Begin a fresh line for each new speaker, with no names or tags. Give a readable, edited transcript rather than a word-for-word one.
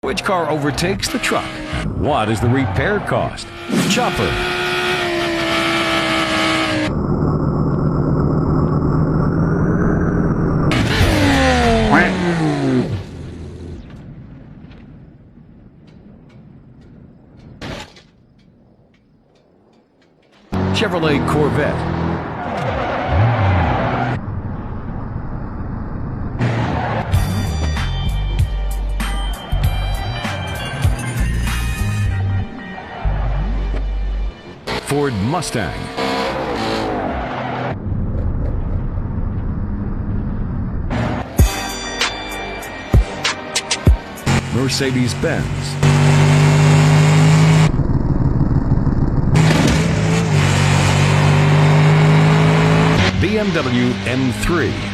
Which car overtakes the truck? And what is the repair cost? Chopper. Chevrolet Corvette. Ford Mustang. Mercedes-Benz. BMW M3.